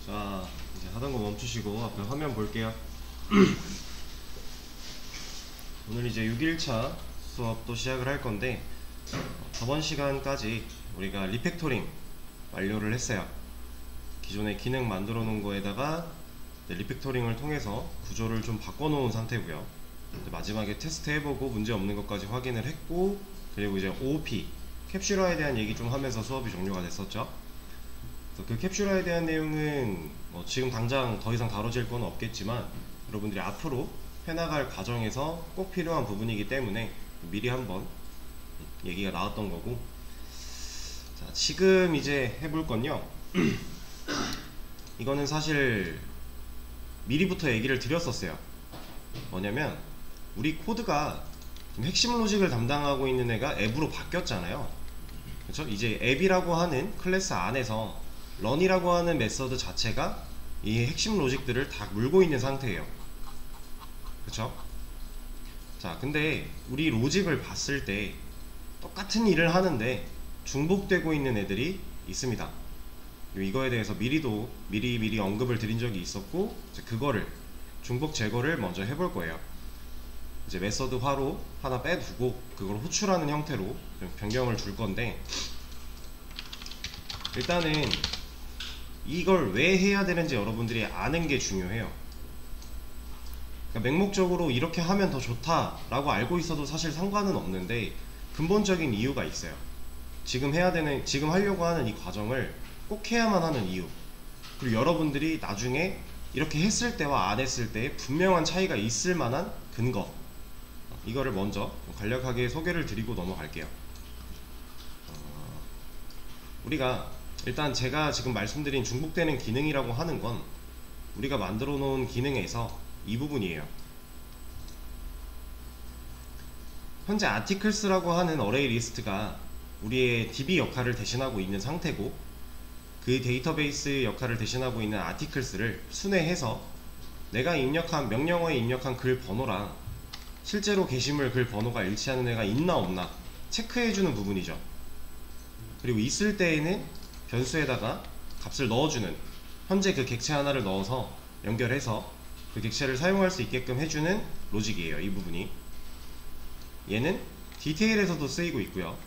자, 이제 하던 거 멈추시고 앞에 화면 볼게요. 오늘 이제 6일차 수업도 시작을 할 건데, 저번 시간까지 우리가 리팩토링 완료를 했어요. 기존에 기능 만들어 놓은 거에다가 리팩토링을 통해서 구조를 좀 바꿔 놓은 상태고요. 마지막에 테스트 해보고 문제 없는 것까지 확인을 했고, 그리고 이제 OOP 캡슐화에 대한 얘기 좀 하면서 수업이 종료가 됐었죠. 그 캡슐화에 대한 내용은 지금 당장 더 이상 다뤄질 건 없겠지만, 여러분들이 앞으로 해나갈 과정에서 꼭 필요한 부분이기 때문에 미리 한번 얘기가 나왔던 거고. 자, 지금 이제 해볼 건요, 이거는 사실 미리부터 얘기를 드렸었어요. 뭐냐면 우리 코드가 핵심 로직을 담당하고 있는 애가 앱으로 바뀌었잖아요. 그렇죠? 이제 앱이라고 하는 클래스 안에서 런이라고 하는 메서드 자체가 이 핵심 로직들을 다 물고 있는 상태예요. 그쵸? 자, 근데 우리 로직을 봤을 때 똑같은 일을 하는데 중복되고 있는 애들이 있습니다. 이거에 대해서 미리 언급을 드린 적이 있었고, 이제 그거를 중복 제거를 먼저 해볼 거예요. 이제 메서드화로 하나 빼두고 그걸 호출하는 형태로 좀 변경을 줄 건데, 일단은 이걸 왜 해야 되는지 여러분들이 아는 게 중요해요. 그러니까 맹목적으로 이렇게 하면 더 좋다라고 알고 있어도 사실 상관은 없는데, 근본적인 이유가 있어요. 지금 하려고 하는 이 과정을 꼭 해야만 하는 이유, 그리고 여러분들이 나중에 이렇게 했을 때와 안 했을 때에 분명한 차이가 있을 만한 근거, 이거를 먼저 간략하게 소개를 드리고 넘어갈게요. 우리가 일단 제가 지금 말씀드린 중복되는 기능이라고 하는 건 우리가 만들어 놓은 기능에서 이 부분이에요. 현재 articles라고 하는 어레이 리스트가 우리의 DB 역할을 대신하고 있는 상태고, 그 데이터베이스 역할을 대신하고 있는 articles를 순회해서 내가 명령어에 입력한 글 번호랑 실제로 게시물 글 번호가 일치하는 애가 있나 없나 체크해주는 부분이죠. 그리고 있을 때에는 변수에다가 값을 넣어주는, 현재 그 객체 하나를 넣어서 연결해서 그 객체를 사용할 수 있게끔 해주는 로직이에요. 이 부분이. 얘는 디테일에서도 쓰이고 있고요.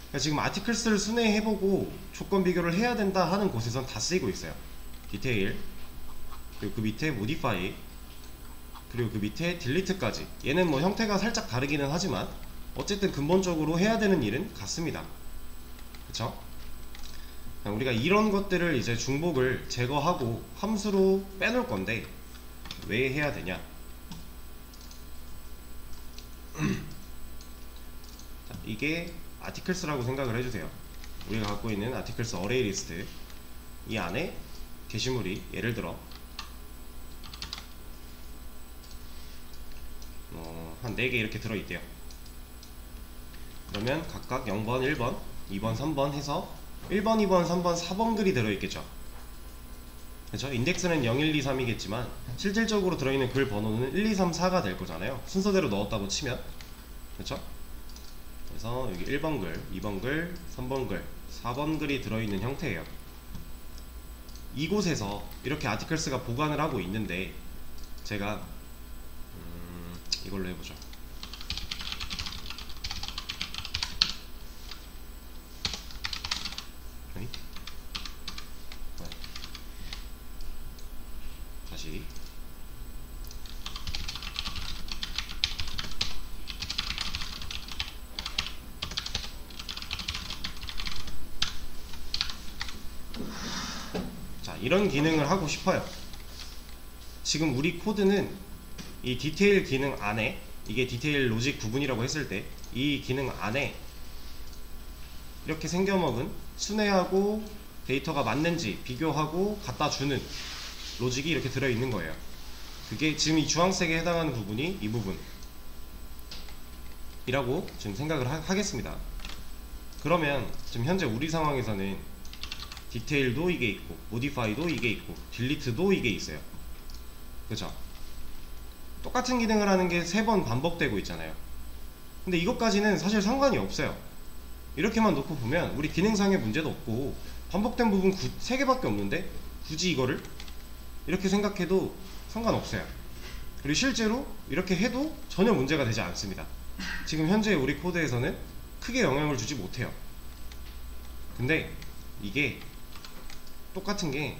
그러니까 지금 아티클스를 순회해보고 조건 비교를 해야 된다 하는 곳에선 다 쓰이고 있어요. 디테일, 그리고 그 밑에 모디파이, 그리고 그 밑에 딜리트까지. 얘는 뭐 형태가 살짝 다르기는 하지만 어쨌든 근본적으로 해야 되는 일은 같습니다. 그쵸? 우리가 이런 것들을 이제 중복을 제거하고 함수로 빼놓을 건데, 왜 해야 되냐? 자, 이게 아티클스라고 생각을 해주세요. 우리가 갖고 있는 아티클스 어레이 리스트, 이 안에 게시물이 예를 들어 한 4개 이렇게 들어있대요. 그러면 각각 0번, 1번, 2번, 3번 해서 1번, 2번, 3번, 4번 글이 들어있겠죠. 그렇죠? 인덱스는 0, 1, 2, 3이겠지만 실질적으로 들어있는 글 번호는 1, 2, 3, 4가 될 거잖아요. 순서대로 넣었다고 치면. 그렇죠? 그래서 여기 1번 글, 2번 글, 3번 글, 4번 글이 들어있는 형태예요. 이곳에서 이렇게 아티클스가 보관을 하고 있는데, 제가 이걸로 해보죠. 다시 자, 이런 기능을 하고 싶어요. 지금 우리 코드는 이 디테일 기능 안에, 이게 디테일 로직 부분이라고 했을 때 이 기능 안에 이렇게 생겨먹은 순회하고 데이터가 맞는지 비교하고 갖다 주는 로직이 이렇게 들어있는 거예요. 그게 지금 이 주황색에 해당하는 부분이 이 부분이라고 지금 생각을 하겠습니다. 그러면 지금 현재 우리 상황에서는 디테일도 이게 있고, 모디파이도 이게 있고, 딜리트도 이게 있어요. 그죠? 똑같은 기능을 하는 게 3번 반복되고 있잖아요. 근데 이것까지는 사실 상관이 없어요. 이렇게만 놓고 보면 우리 기능상의 문제도 없고, 반복된 부분 3개밖에 없는데 굳이 이거를 이렇게 생각해도 상관없어요. 그리고 실제로 이렇게 해도 전혀 문제가 되지 않습니다. 지금 현재 우리 코드에서는 크게 영향을 주지 못해요. 근데 이게 똑같은 게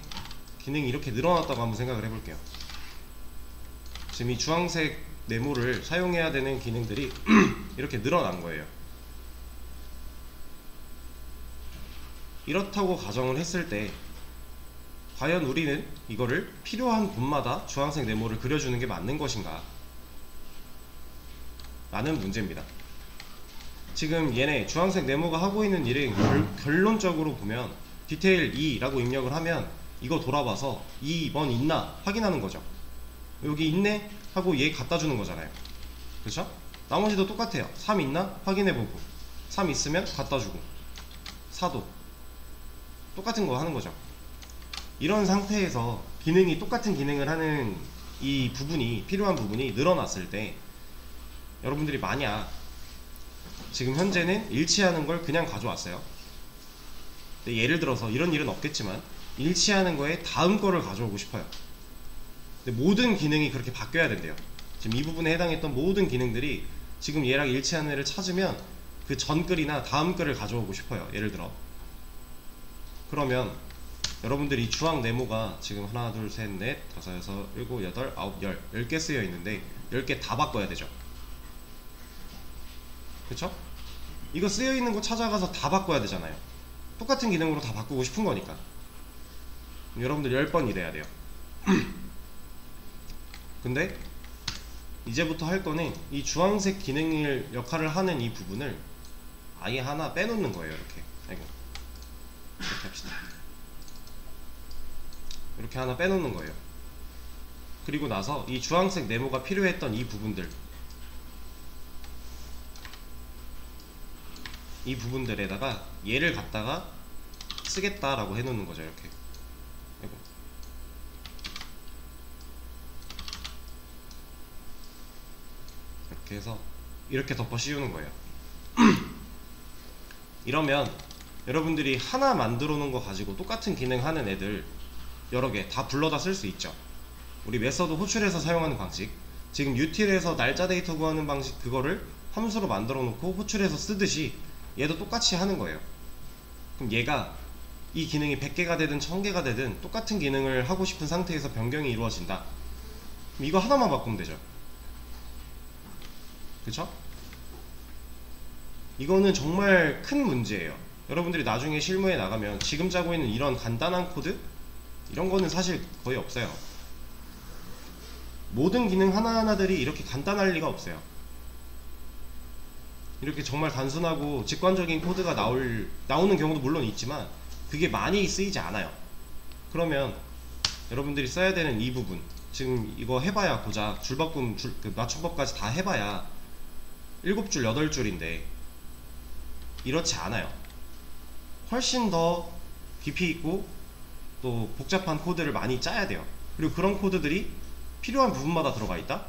기능이 이렇게 늘어났다고 한번 생각을 해볼게요. 지금 이 주황색 네모를 사용해야 되는 기능들이 이렇게 늘어난 거예요. 이렇다고 가정을 했을 때 과연 우리는 이거를 필요한 곳마다 주황색 네모를 그려주는 게 맞는 것인가? 라는 문제입니다. 지금 얘네 주황색 네모가 하고 있는 일은 결론적으로 보면 디테일 2라고 입력을 하면 이거 돌아봐서 2번 있나 확인하는 거죠. 여기 있네 하고 얘 갖다 주는 거잖아요. 그렇죠? 나머지도 똑같아요. 3 있나 확인해보고 3 있으면 갖다 주고 4도 똑같은 거 하는 거죠. 이런 상태에서 기능이 똑같은 기능을 하는 이 부분이 필요한 부분이 늘어났을 때 여러분들이 만약 지금 현재는 일치하는 걸 그냥 가져왔어요. 근데 예를 들어서 이런 일은 없겠지만 일치하는 거에 다음 거를 가져오고 싶어요. 근데 모든 기능이 그렇게 바뀌어야 된대요. 지금 이 부분에 해당했던 모든 기능들이 지금 얘랑 일치하는 애를 찾으면 그 전 글이나 다음 글을 가져오고 싶어요. 예를 들어 그러면 여러분들이 주황 네모가 지금 하나 둘 셋 넷 다섯 여섯 일곱 여덟 아홉 10개 쓰여 있는데 10개 다 바꿔야 되죠. 그쵸? 이거 쓰여 있는 거 찾아가서 다 바꿔야 되잖아요. 똑같은 기능으로 다 바꾸고 싶은 거니까. 여러분들 10번 일해야 돼요. 근데 이제부터 할 거는 이 주황색 기능을 역할을 하는 이 부분을 아예 하나 빼놓는 거예요. 이렇게 아이고 이렇게 합시다. 이렇게 하나 빼놓는 거예요. 그리고 나서 이 주황색 네모가 필요했던 이 부분들, 이 부분들에다가 얘를 갖다가 쓰겠다라고 해놓는 거죠. 이렇게 아이고. 이렇게 해서 이렇게 덮어 씌우는 거예요. 이러면 여러분들이 하나 만들어 놓은 거 가지고 똑같은 기능 하는 애들 여러 개 다 불러다 쓸 수 있죠. 우리 메서드 호출해서 사용하는 방식, 지금 util에서 날짜 데이터 구하는 방식, 그거를 함수로 만들어 놓고 호출해서 쓰듯이 얘도 똑같이 하는 거예요. 그럼 얘가 이 기능이 100개가 되든 1000개가 되든 똑같은 기능을 하고 싶은 상태에서 변경이 이루어진다. 그럼 이거 하나만 바꾸면 되죠. 그쵸? 이거는 정말 큰 문제예요. 여러분들이 나중에 실무에 나가면 지금 짜고 있는 이런 간단한 코드? 이런 거는 사실 거의 없어요. 모든 기능 하나하나들이 이렇게 간단할 리가 없어요. 이렇게 정말 단순하고 직관적인 코드가 나오는 경우도 물론 있지만 그게 많이 쓰이지 않아요. 그러면 여러분들이 써야 되는 이 부분, 지금 이거 해봐야 고작 줄바꿈, 그 맞춤법까지 다 해봐야 7줄, 8줄인데 이렇지 않아요. 훨씬 더 깊이 있고 또 복잡한 코드를 많이 짜야 돼요. 그리고 그런 코드들이 필요한 부분마다 들어가 있다?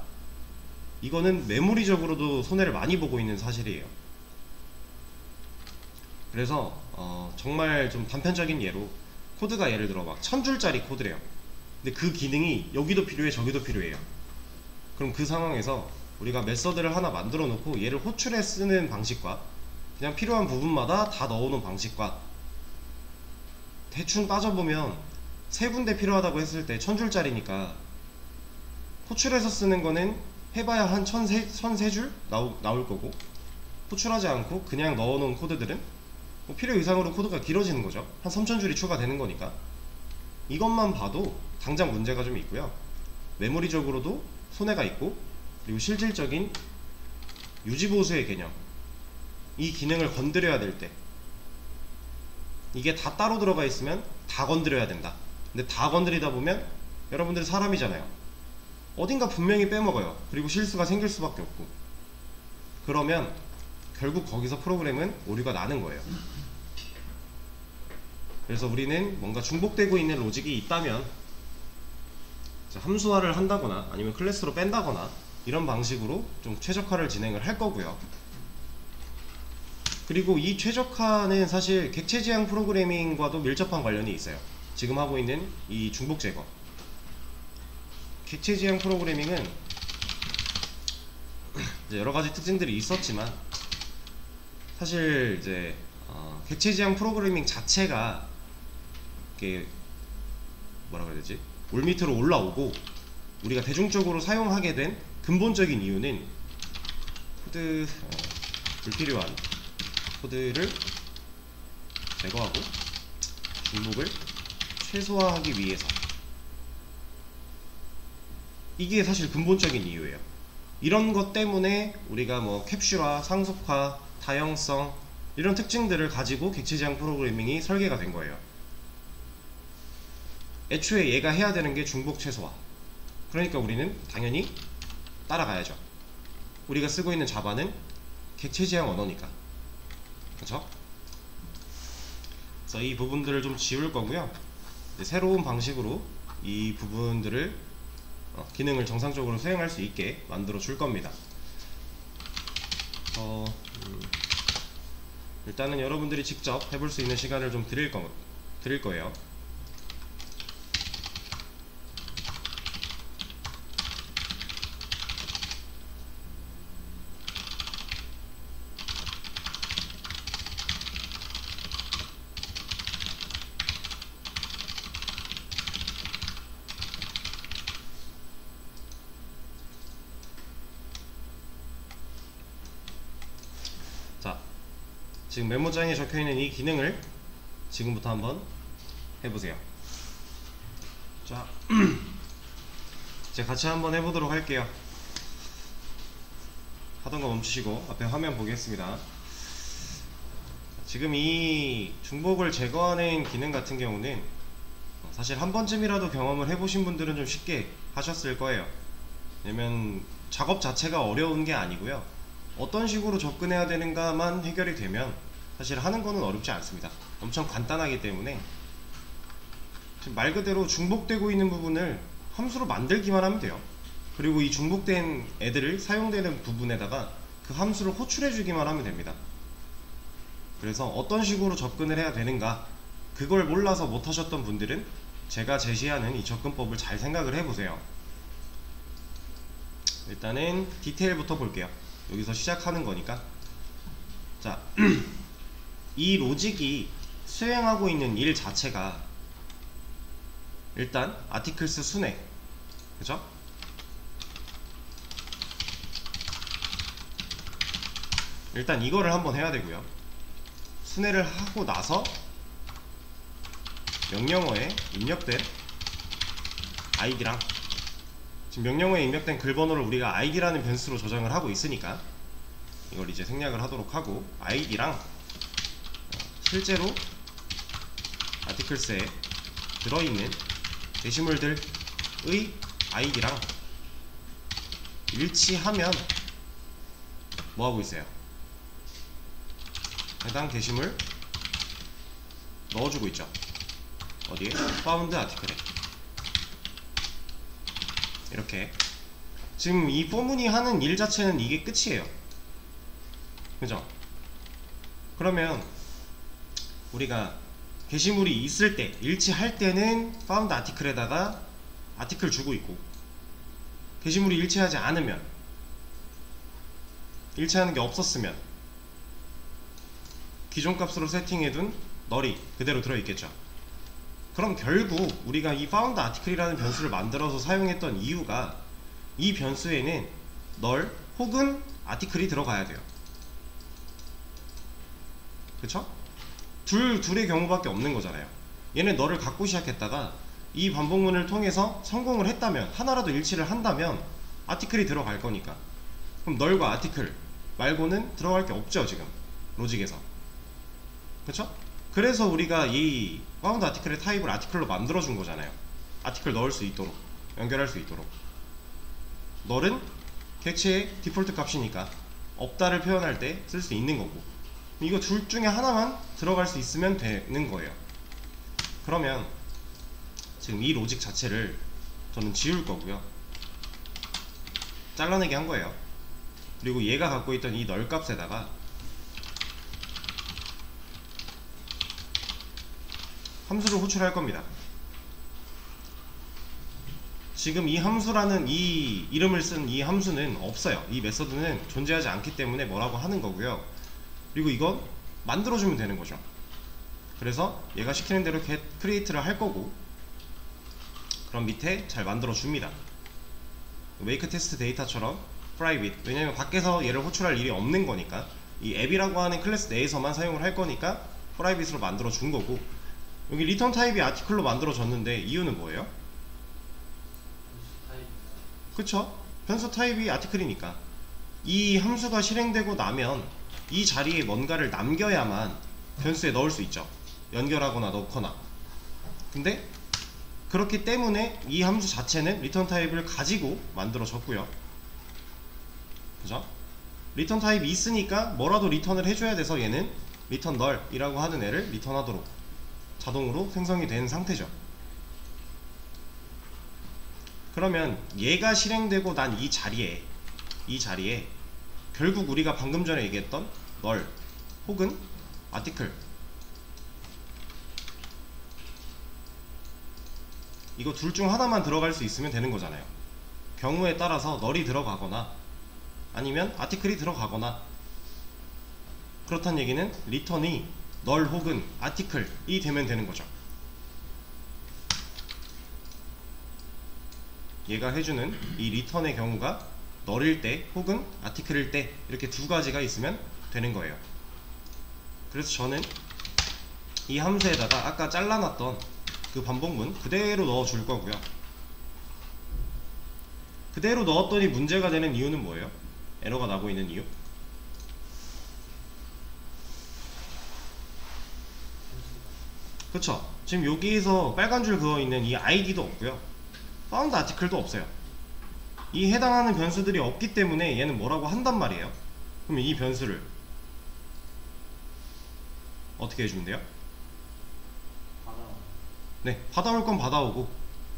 이거는 메모리적으로도 손해를 많이 보고 있는 사실이에요. 그래서 정말 좀 단편적인 예로 코드가 예를 들어 막 1000줄짜리 코드래요. 근데 그 기능이 여기도 필요해 저기도 필요해요. 그럼 그 상황에서 우리가 메서드를 하나 만들어 놓고 얘를 호출해 쓰는 방식과 그냥 필요한 부분마다 다 넣어놓은 방식과 대충 따져보면 세 군데 필요하다고 했을 때 1000줄짜리니까 호출해서 쓰는 거는 해봐야 한 1003줄 나올 거고, 호출하지 않고 그냥 넣어놓은 코드들은 뭐 필요 이상으로 코드가 길어지는 거죠. 한 3000줄이 추가되는 거니까. 이것만 봐도 당장 문제가 좀 있고요. 메모리적으로도 손해가 있고, 그리고 실질적인 유지보수의 개념, 이 기능을 건드려야 될 때 이게 다 따로 들어가 있으면 다 건드려야 된다. 근데 다 건드리다 보면 여러분들 사람이잖아요. 어딘가 분명히 빼먹어요. 그리고 실수가 생길 수밖에 없고, 그러면 결국 거기서 프로그램은 오류가 나는 거예요. 그래서 우리는 뭔가 중복되고 있는 로직이 있다면 함수화를 한다거나 아니면 클래스로 뺀다거나 이런 방식으로 좀 최적화를 진행을 할 거고요. 그리고 이 최적화는 사실 객체지향 프로그래밍과도 밀접한 관련이 있어요. 지금 하고 있는 이 중복 제거, 객체 지향 프로그래밍은 이제 여러 가지 특징들이 있었지만 사실 이제 객체 지향 프로그래밍 자체가 이렇게 뭐라 그래야 되지? 올밑으로 올라오고 우리가 대중적으로 사용하게 된 근본적인 이유는 불필요한 코드를 제거하고 중복을 최소화하기 위해서, 이게 사실 근본적인 이유예요. 이런 것 때문에 우리가 뭐 캡슐화, 상속화, 다형성 이런 특징들을 가지고 객체 지향 프로그래밍이 설계가 된 거예요. 애초에 얘가 해야 되는 게 중복 최소화. 그러니까 우리는 당연히 따라가야죠. 우리가 쓰고 있는 자바는 객체 지향 언어니까. 그쵸? 그래서 이 부분들을 좀 지울 거고요. 이제 새로운 방식으로 이 부분들을 기능을 정상적으로 수행할 수 있게 만들어 줄 겁니다. 일단은 여러분들이 직접 해볼 수 있는 시간을 좀 드릴 거예요. 자, 지금 메모장에 적혀있는 이 기능을 지금부터 한번 해보세요. 자, 이제 같이 한번 해보도록 할게요. 하던 거 멈추시고 앞에 화면 보겠습니다. 지금 이 중복을 제거하는 기능 같은 경우는 사실 한 번쯤이라도 경험을 해보신 분들은 좀 쉽게 하셨을 거예요. 왜냐면 작업 자체가 어려운 게 아니고요, 어떤 식으로 접근해야 되는가만 해결이 되면 사실 하는 거는 어렵지 않습니다. 엄청 간단하기 때문에 지금 말 그대로 중복되고 있는 부분을 함수로 만들기만 하면 돼요. 그리고 이 중복된 애들을 사용되는 부분에다가 그 함수를 호출해 주기만 하면 됩니다. 그래서 어떤 식으로 접근을 해야 되는가, 그걸 몰라서 못 하셨던 분들은 제가 제시하는 이 접근법을 잘 생각을 해보세요. 일단은 디테일부터 볼게요. 여기서 시작하는 거니까. 자, 이 로직이 수행하고 있는 일 자체가 일단 아티클스 순회, 그죠? 일단 이거를 한번 해야 되고요. 순회를 하고 나서 명령어에 입력된 아이디랑, 지금 명령어에 입력된 글번호를 우리가 아이디라는 변수로 저장을 하고 있으니까 이걸 이제 생략을 하도록 하고, 아이디랑 실제로 아티클스에 들어있는 게시물들의 아이디랑 일치하면 뭐하고 있어요? 해당 게시물 넣어주고 있죠. 어디에? found article에. 이렇게 지금 이 포문이 하는 일 자체는 이게 끝이에요. 그죠? 그러면 우리가 게시물이 있을 때, 일치할 때는 found article에다가 아티클 주고 있고, 게시물이 일치하지 않으면, 일치하는 게 없었으면 기존 값으로 세팅해둔 널이 그대로 들어있겠죠. 그럼 결국 우리가 이 found article이라는 변수를 만들어서 사용했던 이유가 이 변수에는 널 혹은 아티클이 들어가야 돼요. 그쵸? 둘의 경우밖에 없는 거잖아요. 얘는 널을 갖고 시작했다가 이 반복문을 통해서 성공을 했다면, 하나라도 일치를 한다면 아티클이 들어갈 거니까. 그럼 널과 아티클 말고는 들어갈 게 없죠, 지금 로직에서. 그쵸? 그래서 우리가 이 found article의 타입을 아티클로 만들어 준 거잖아요. 아티클 넣을 수 있도록, 연결할 수 있도록. 널은 객체의 디폴트 값이니까 없다를 표현할 때 쓸 수 있는 거고, 이거 둘 중에 하나만 들어갈 수 있으면 되는 거예요. 그러면 지금 이 로직 자체를 저는 지울 거고요, 잘라내게 한 거예요. 그리고 얘가 갖고 있던 이 널 값에다가 함수를 호출할 겁니다. 지금 이 함수라는 이 이름을 쓴 이 함수는 없어요. 이 메서드는 존재하지 않기 때문에 뭐라고 하는 거고요. 그리고 이건 만들어주면 되는 거죠. 그래서 얘가 시키는 대로 get create를 할 거고, 그럼 밑에 잘 만들어 줍니다. make test data처럼 private, 왜냐면 밖에서 얘를 호출할 일이 없는 거니까 이 앱이라고 하는 클래스 내에서만 사용을 할 거니까 private로 만들어 준 거고, 여기 return 타입이 article로 만들어 줬는데 이유는 뭐예요? 그쵸? 변수 타입이 article이니까 이 함수가 실행되고 나면 이 자리에 뭔가를 남겨야만 변수에 넣을 수 있죠. 연결하거나 넣거나. 근데 그렇기 때문에 이 함수 자체는 return 타입을 가지고 만들어졌고요. 그죠? return 타입이 있으니까 뭐라도 리턴을 해줘야 돼서 얘는 return null 이라고 하는 애를 리턴하도록 자동으로 생성이 된 상태죠. 그러면 얘가 실행되고 난 이 자리에 결국 우리가 방금 전에 얘기했던 null 혹은 article, 이거 둘 중 하나만 들어갈 수 있으면 되는 거잖아요. 경우에 따라서 null이 들어가거나 아니면 article이 들어가거나, 그렇다는 얘기는 return이 null 혹은 article이 되면 되는 거죠. 얘가 해주는 이 return의 경우가 null일 때 혹은 article일 때 이렇게 두 가지가 있으면 되는 거예요. 그래서 저는 이 함수에다가 아까 잘라놨던 그 반복문 그대로 넣어 줄 거고요. 그대로 넣었더니 문제가 되는 이유는 뭐예요? 에러가 나고 있는 이유? 그쵸? 지금 여기에서 빨간 줄 그어 있는 이 id도 없고요, found article도 없어요. 이 해당하는 변수들이 없기 때문에 얘는 뭐라고 한단 말이에요. 그러면 이 변수를 어떻게 해주면 돼요? 네, 받아올 건 받아오고,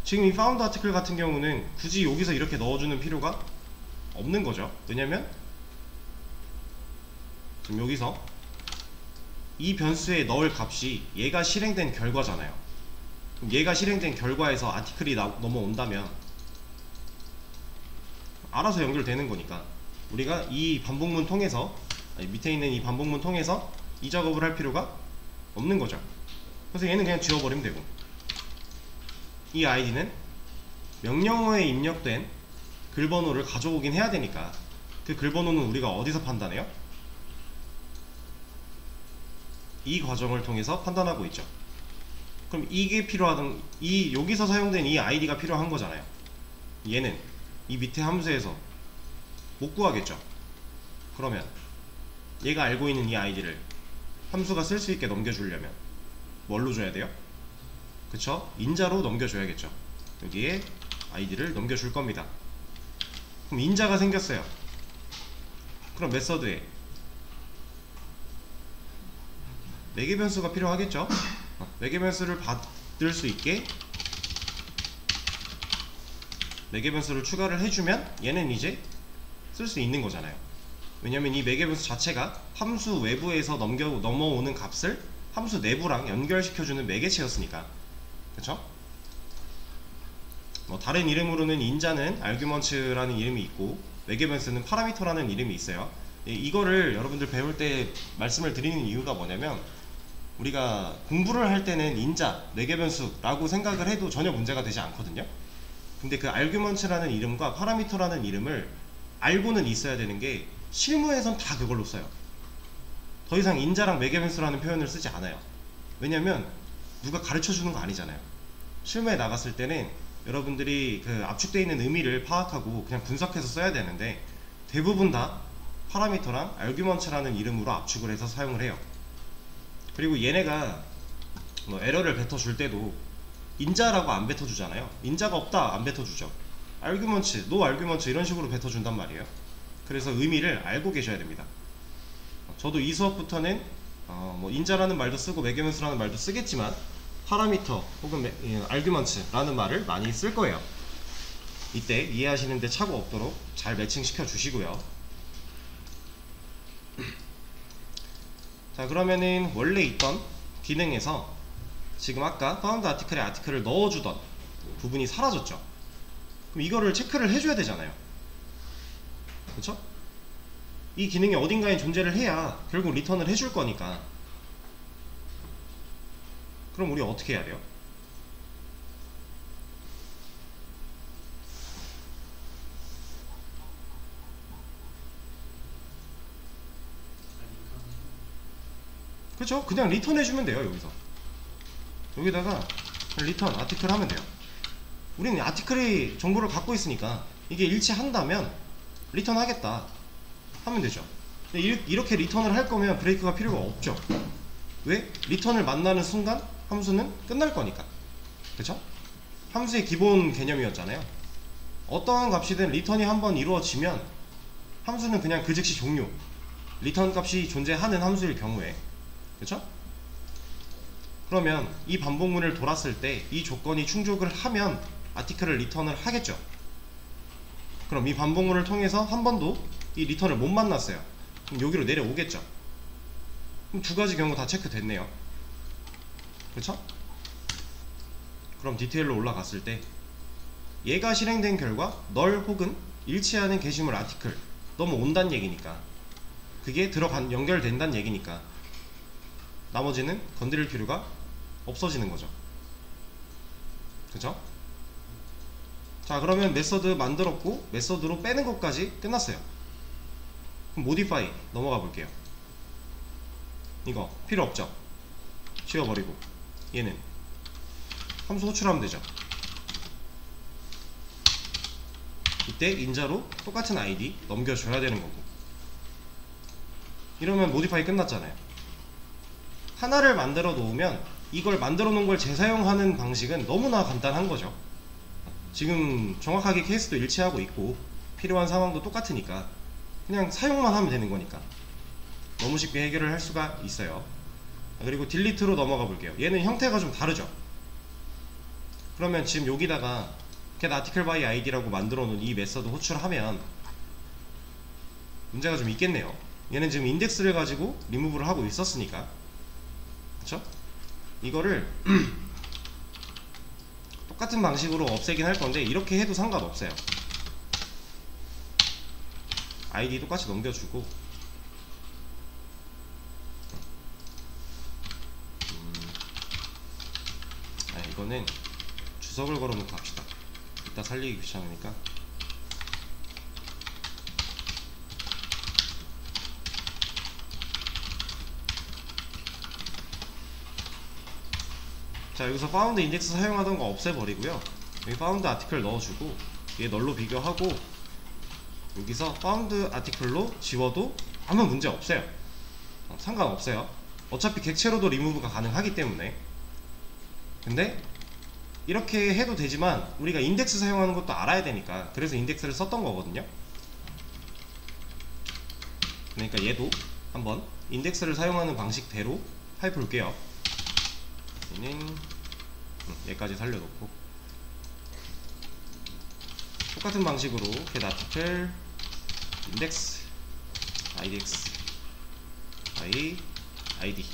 지금 이 found article 같은 경우는 굳이 여기서 이렇게 넣어주는 필요가 없는 거죠. 왜냐면 지금 여기서 이 변수에 넣을 값이 얘가 실행된 결과잖아요. 그럼 얘가 실행된 결과에서 article이 넘어온다면 알아서 연결되는 거니까 우리가 이 반복문 통해서, 밑에 있는 이 반복문 통해서 이 작업을 할 필요가 없는 거죠. 그래서 얘는 그냥 지워버리면 되고, 이 id는 명령어에 입력된 글번호를 가져오긴 해야 되니까 그 글번호는 우리가 어디서 판단해요? 이 과정을 통해서 판단하고 있죠. 그럼 이게 필요하던, 여기서 사용된 이 id가 필요한 거잖아요. 얘는 이 밑에 함수에서 못 구하겠죠. 그러면 얘가 알고 있는 이 id를 함수가 쓸 수 있게 넘겨주려면 뭘로 줘야 돼요? 그쵸? 인자로 넘겨줘야겠죠. 여기에 id를 넘겨줄 겁니다. 그럼 인자가 생겼어요. 그럼 메서드에 매개 변수가 필요하겠죠? 매개 변수를 받을 수 있게 매개 변수를 추가를 해주면 얘는 이제 쓸 수 있는 거잖아요. 왜냐면 이 매개 변수 자체가 함수 외부에서 넘어오는 값을 함수 내부랑 연결시켜주는 매개체였으니까. 그쵸? 뭐 다른 이름으로는 인자는 arguments라는 이름이 있고 매개 변수는 파라미터라는 이름이 있어요. 이거를 여러분들 배울 때 말씀을 드리는 이유가 뭐냐면, 우리가 공부를 할 때는 인자, 매개 변수라고 생각을 해도 전혀 문제가 되지 않거든요. 근데 그 arguments라는 이름과 파라미터라는 이름을 알고는 있어야 되는 게, 실무에선 다 그걸로 써요. 더 이상 인자랑 매개 변수라는 표현을 쓰지 않아요. 왜냐면 누가 가르쳐 주는 거 아니잖아요. 실무에 나갔을 때는 여러분들이 그 압축되어 있는 의미를 파악하고 그냥 분석해서 써야 되는데, 대부분 다 파라미터랑 arguments라는 이름으로 압축을 해서 사용을 해요. 그리고 얘네가 뭐 에러를 뱉어줄 때도 인자라고 안 뱉어주잖아요. 인자가 없다 안 뱉어주죠. arguments, no arguments 이런 식으로 뱉어준단 말이에요. 그래서 의미를 알고 계셔야 됩니다. 저도 이 수업부터는 뭐 인자라는 말도 쓰고 매개 변수라는 말도 쓰겠지만 파라미터 혹은 arguments라는 말을 많이 쓸 거예요. 이때 이해하시는데 착오 없도록 잘 매칭시켜 주시고요. 자, 그러면은 원래 있던 기능에서 지금 아까 found article에 article을 넣어주던 부분이 사라졌죠. 그럼 이거를 체크를 해줘야 되잖아요. 그쵸? 이 기능이 어딘가에 존재를 해야 결국 리턴을 해줄 거니까. 그럼 우리 어떻게 해야 돼요? 그쵸? 그냥 리턴 해주면 돼요. 여기다가 리턴 아티클 하면 돼요. 우리는 아티클의 정보를 갖고 있으니까 이게 일치한다면 리턴 하겠다 하면 되죠. 이렇게 리턴을 할 거면 브레이크가 필요가 없죠. 왜? 리턴을 만나는 순간 함수는 끝날 거니까. 그쵸? 함수의 기본 개념이었잖아요. 어떠한 값이든 리턴이 한번 이루어지면 함수는 그냥 그 즉시 종료. 리턴 값이 존재하는 함수일 경우에. 그쵸? 그러면 이 반복문을 돌았을 때 이 조건이 충족을 하면 아티클을 리턴을 하겠죠. 그럼 이 반복문을 통해서 한 번도 이 리턴을 못 만났어요. 그럼 여기로 내려오겠죠. 그럼 두 가지 경우 다 체크됐네요. 그쵸? 그럼 디테일로 올라갔을 때 얘가 실행된 결과 널 혹은 일치하는 게시물 아티클 넘어온다는 얘기니까, 그게 연결된다는 얘기니까 나머지는 건드릴 필요가 없어지는 거죠. 그쵸? 자, 그러면 메서드 만들었고 메서드로 빼는 것까지 끝났어요. 그럼 모디파이 넘어가 볼게요. 이거 필요 없죠? 지워버리고 얘는 함수 호출하면 되죠. 이때 인자로 똑같은 아이디 넘겨줘야 되는 거고. 이러면 모디파이 끝났잖아요. 하나를 만들어 놓으면 이걸 만들어 놓은 걸 재사용하는 방식은 너무나 간단한 거죠. 지금 정확하게 케이스도 일치하고 있고 필요한 상황도 똑같으니까 그냥 사용만 하면 되는 거니까 너무 쉽게 해결을 할 수가 있어요. 그리고 딜리트로 넘어가 볼게요. 얘는 형태가 좀 다르죠. 그러면 지금 여기다가 get article by id라고 만들어 놓은 이 메서드 호출하면 문제가 좀 있겠네요. 얘는 지금 인덱스를 가지고 리무브를 하고 있었으니까. 그쵸? 이거를 똑같은 방식으로 없애긴 할 건데 이렇게 해도 상관없어요. 아이디 똑같이 넘겨주고 이거는 주석을 걸어놓고 합시다. 이따 살리기 귀찮으니까. 자, 여기서 파운드 인덱스 사용하던 거 없애버리고요. 여기 파운드 아티클 넣어주고 얘 널로 비교하고 여기서 파운드 아티클로 지워도 아무 문제 없어요. 상관없어요. 어차피 객체로도 리무브가 가능하기 때문에. 근데 이렇게 해도 되지만 우리가 인덱스 사용하는 것도 알아야 되니까 그래서 인덱스를 썼던 거거든요. 그러니까 얘도 한번 인덱스를 사용하는 방식대로 해볼게요. 얘는 얘까지 살려놓고 똑같은 방식으로 get article index idx by id.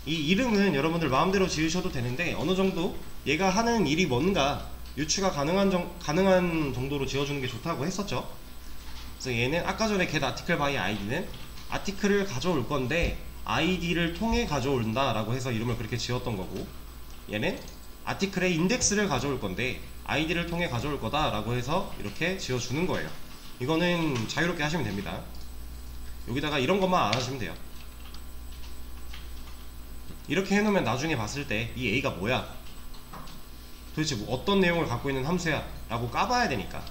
이 이름은 여러분들 마음대로 지으셔도 되는데 어느정도 얘가 하는 일이 뭔가 유추가 가능한 정도로 지어주는 게 좋다고 했었죠. 그래서 얘는 아까 전에 get article by id는 아티클을 가져올 건데 id를 통해 가져온다 라고 해서 이름을 그렇게 지었던 거고, 얘는 아티클의 인덱스를 가져올 건데 id를 통해 가져올 거다 라고 해서 이렇게 지어주는 거예요. 이거는 자유롭게 하시면 됩니다. 여기다가 이런 것만 안 하시면 돼요. 이렇게 해놓으면 나중에 봤을 때 이 a가 뭐야, 도대체 뭐 어떤 내용을 갖고 있는 함수야 라고 까봐야 되니까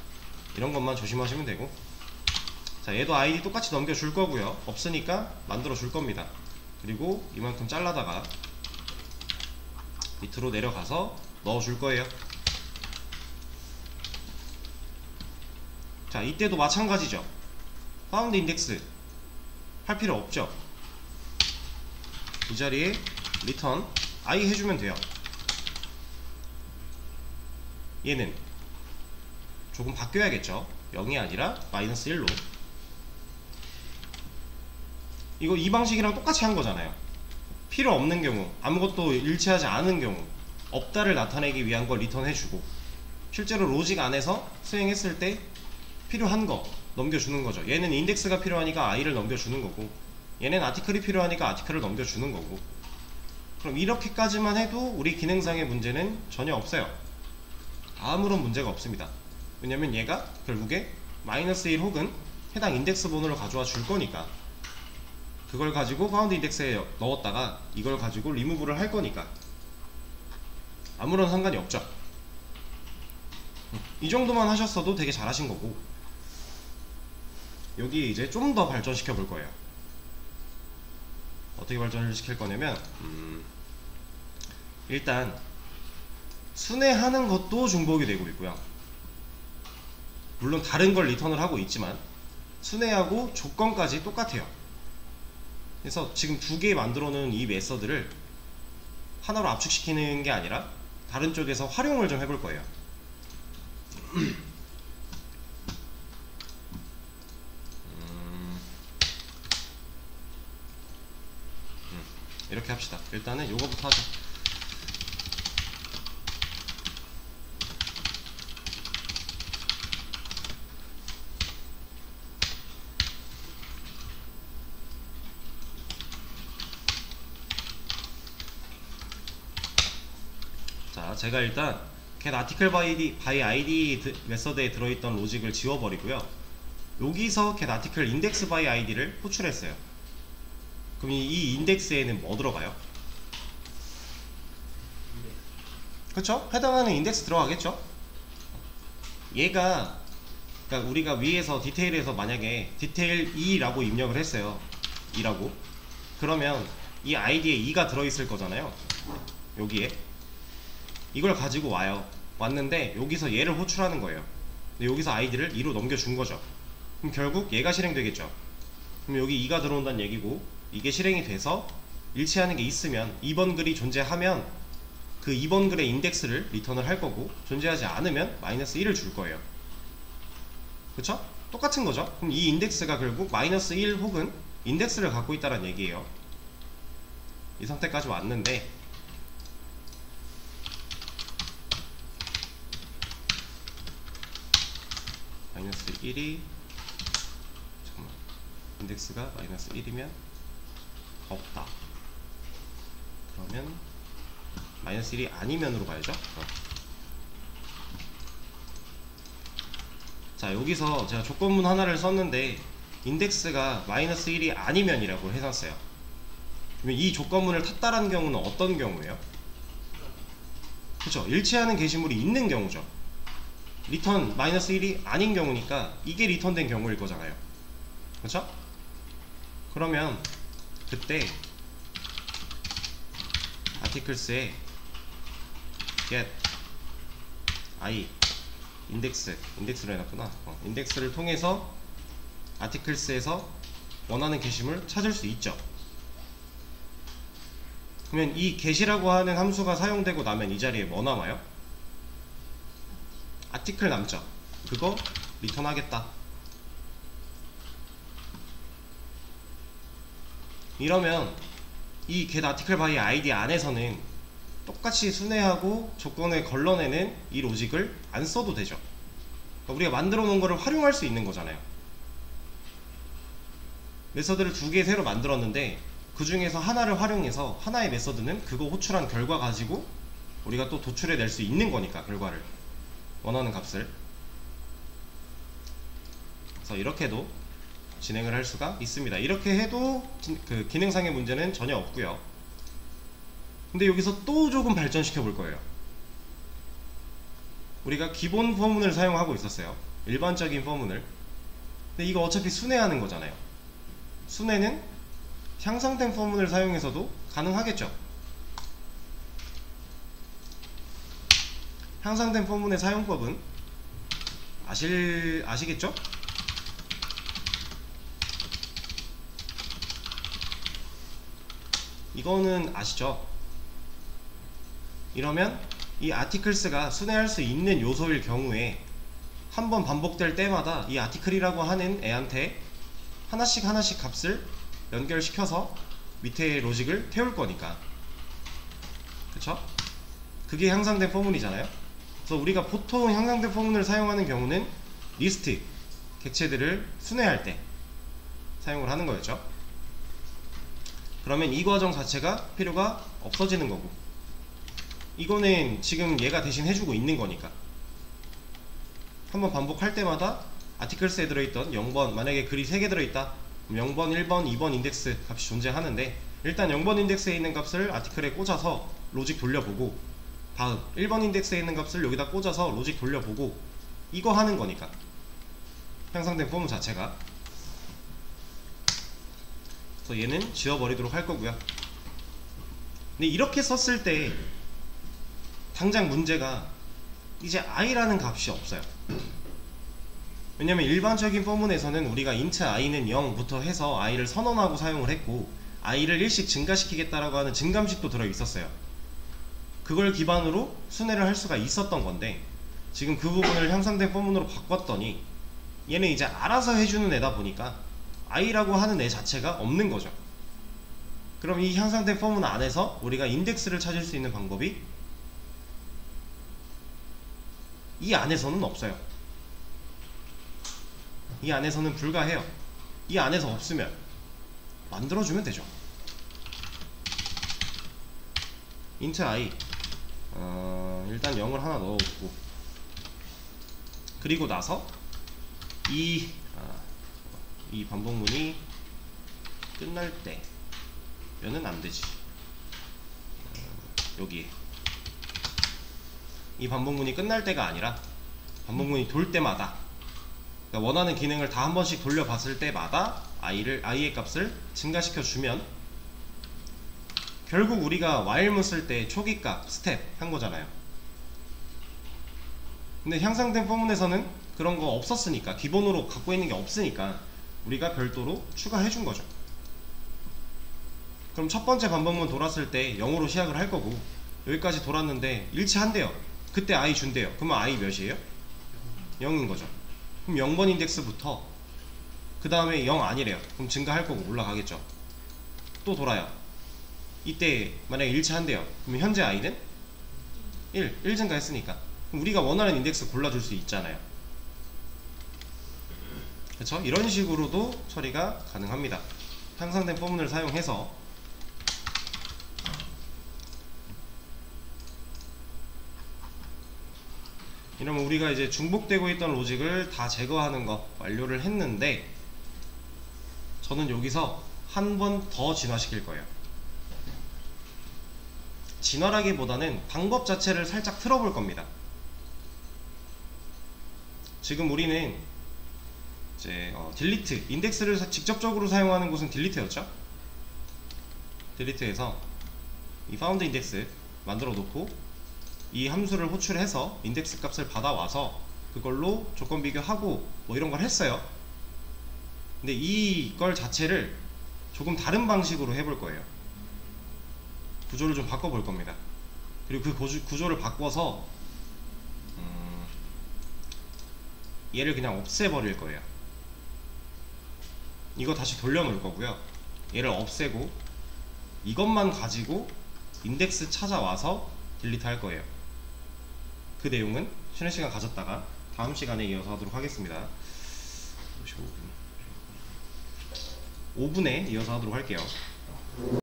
이런 것만 조심하시면 되고. 자, 얘도 id 똑같이 넘겨줄 거고요. 없으니까 만들어 줄 겁니다. 그리고 이만큼 잘라다가 밑으로 내려가서 넣어줄 거예요. 자, 이때도 마찬가지죠. 파운드 인덱스 할 필요 없죠. 이 자리에 리턴 i 해주면 돼요. 얘는 조금 바뀌어야겠죠. 0이 아니라 -1로. 이거 이 방식이랑 똑같이 한 거잖아요. 필요 없는 경우, 아무것도 일치하지 않은 경우, 없다를 나타내기 위한 걸 리턴 해주고, 실제로 로직 안에서 수행했을 때 필요한 거 넘겨주는 거죠. 얘는 인덱스가 필요하니까 i를 넘겨주는 거고, 얘는 아티클이 필요하니까 아티클을 넘겨주는 거고. 그럼 이렇게까지만 해도 우리 기능상의 문제는 전혀 없어요. 아무런 문제가 없습니다. 왜냐면 얘가 결국에 -1 혹은 해당 인덱스 번호를 가져와 줄 거니까, 그걸 가지고 파운드 인덱스에 넣었다가 이걸 가지고 리무브를 할 거니까 아무런 상관이 없죠. 이 정도만 하셨어도 되게 잘하신 거고, 여기 이제 좀 더 발전시켜 볼 거예요. 어떻게 발전을 시킬 거냐면, 일단 순회하는 것도 중복이 되고 있고요. 물론 다른 걸 리턴을 하고 있지만 순회하고 조건까지 똑같아요. 그래서 지금 두 개 만들어 놓은 이 메서드를 하나로 압축시키는 게 아니라 다른 쪽에서 활용을 좀 해볼 거예요. 이렇게 합시다. 일단은 요거부터 하죠. 자, 제가 일단 get article by id 메서드에 들어있던 로직을 지워버리고요. 여기서 get article index by id를 호출했어요. 그럼 이 인덱스에는 뭐 들어가요? 그쵸? 해당하는 인덱스 들어가겠죠? 얘가, 그러니까 우리가 위에서 디테일에서 만약에 디테일 2라고 입력을 했어요. 2라고. 그러면 이 아이디에 2가 들어있을 거잖아요. 여기에. 이걸 가지고 와요. 왔는데 여기서 얘를 호출하는 거예요. 근데 여기서 아이디를 2로 넘겨준 거죠. 그럼 결국 얘가 실행되겠죠. 그럼 여기 2가 들어온다는 얘기고, 이게 실행이 돼서 일치하는 게 있으면 2번 글이 존재하면 그 2번 글의 인덱스를 리턴을 할 거고, 존재하지 않으면 -1을 줄 거예요. 그쵸? 똑같은 거죠. 그럼 이 인덱스가 결국 -1 혹은 인덱스를 갖고 있다는 얘기예요. 이 상태까지 왔는데, -1이 잠깐만, 인덱스가 -1이면 없다. 그러면 -1이 아니면으로 가야죠. 자, 여기서 제가 조건문 하나를 썼는데 인덱스가 -1이 아니면이라고 해놨어요. 그러면 이 조건문을 탔다라는 경우는 어떤 경우예요? 그쵸? 일치하는 게시물이 있는 경우죠. 리턴 -1이 아닌 경우니까 이게 리턴된 경우일 거잖아요. 그쵸? 그러면 그때 articles에 get i 인덱스로 해놨구나. 인덱스를 통해서 articles에서 원하는 게시물 찾을 수 있죠. 그러면 이 get이라고 하는 함수가 사용되고 나면 이 자리에 뭐 남아요? 아티클 남죠. 그거 리턴 하겠다. 이러면 이 get article by id 안에서는 똑같이 순회하고 조건을 걸러내는 이 로직을 안 써도 되죠. 그러니까 우리가 만들어 놓은 거를 활용할 수 있는 거잖아요. 메서드를 두 개 새로 만들었는데 그 중에서 하나를 활용해서 하나의 메서드는 그거 호출한 결과 가지고 우리가 또 도출해 낼 수 있는 거니까, 결과를, 원하는 값을. 그래서 이렇게도 진행을 할 수가 있습니다. 이렇게 해도 그 기능상의 문제는 전혀 없고요. 근데 여기서 또 조금 발전시켜 볼 거예요. 우리가 기본 포문을 사용하고 있었어요. 일반적인 포문을. 근데 이거 어차피 순회하는 거잖아요. 순회는 향상된 포문을 사용해서도 가능하겠죠. 향상된 포문의 사용법은 아시겠죠? 이거는 아시죠? 이러면 이 articles가 순회할 수 있는 요소일 경우에 한 번 반복될 때마다 이 article이라고 하는 애한테 하나씩 값을 연결시켜서 밑에 로직을 태울 거니까. 그쵸? 그게 향상된 포문이잖아요. 그래서 우리가 보통 향상된 포문을 사용하는 경우는 리스트, 객체들을 순회할 때 사용을 하는 거였죠. 그러면 이 과정 자체가 필요가 없어지는 거고, 이거는 지금 얘가 대신 해주고 있는 거니까 한번 반복할 때마다 아티클스에 들어있던 0번, 만약에 글이 3개 들어있다 그럼 0번, 1번, 2번 인덱스 값이 존재하는데, 일단 0번 인덱스에 있는 값을 아티클에 꽂아서 로직 돌려보고, 다음 1번 인덱스에 있는 값을 여기다 꽂아서 로직 돌려보고, 이거 하는 거니까 향상된 포문 자체가. 그래서 얘는 지워버리도록 할 거고요. 근데 이렇게 썼을 때 당장 문제가 이제 i라는 값이 없어요. 왜냐면 일반적인 포문에서는 우리가 int i는 0부터 해서 i를 선언하고 사용을 했고, i를 1씩 증가시키겠다라고 하는 증감식도 들어 있었어요. 그걸 기반으로 순회를 할 수가 있었던 건데, 지금 그 부분을 향상된 포문으로 바꿨더니 얘는 이제 알아서 해주는 애다 보니까 i라고 하는 애 자체가 없는 거죠. 그럼 이 향상된 포문 안에서 우리가 인덱스를 찾을 수 있는 방법이 이 안에서는 없어요. 이 안에서는 불가해요. 이 안에서 없으면 만들어주면 되죠. int i 일단 0을 하나 넣어놓고, 그리고 나서 이 반복문이 끝날 때면은 안되지. 여기에 이 반복문이 끝날 때가 아니라 반복문이 돌 때마다, 그러니까 원하는 기능을 다 한 번씩 돌려봤을 때마다 i의 값을 증가시켜 주면 결국 우리가 while문 쓸 때 초기값 스텝 한 거잖아요. 근데 향상된 포문에서는 그런 거 없었으니까, 기본으로 갖고 있는 게 없으니까 우리가 별도로 추가해 준 거죠. 그럼 첫 번째 반복문 돌았을 때 0으로 시작을 할 거고, 여기까지 돌았는데 일치한대요. 그때 i 준대요. 그러면 i 몇이에요? 0인 거죠. 그럼 0번 인덱스부터 그 다음에 0 아니래요. 그럼 증가할 거고 올라가겠죠. 또 돌아요. 이때 만약에 일치한대요. 그럼 현재 i는 1 증가했으니까 그럼 우리가 원하는 인덱스 골라줄 수 있잖아요. 그쵸? 이런 식으로도 처리가 가능합니다. 향상된 포문을 사용해서. 이러면 우리가 이제 중복되고 있던 로직을 다 제거하는 거 완료를 했는데, 저는 여기서 한 번 더 진화시킬 거예요. 진화라기보다는 방법 자체를 살짝 틀어볼 겁니다. 지금 우리는 이제 딜리트, 인덱스를 직접적으로 사용하는 곳은 딜리트였죠. 딜리트에서 이 파운드 인덱스 만들어 놓고 이 함수를 호출해서 인덱스 값을 받아와서 그걸로 조건 비교하고 뭐 이런 걸 했어요. 근데 이걸 자체를 조금 다른 방식으로 해볼 거예요. 구조를 좀 바꿔볼 겁니다. 그리고 그 구조를 바꿔서 얘를 그냥 없애버릴 거예요. 이거 다시 돌려놓을 거고요. 얘를 없애고 이것만 가지고 인덱스 찾아와서 딜리트 할 거예요. 그 내용은 쉬는 시간 가졌다가 다음 시간에 이어서 하도록 하겠습니다. 5분에 이어서 하도록 할게요.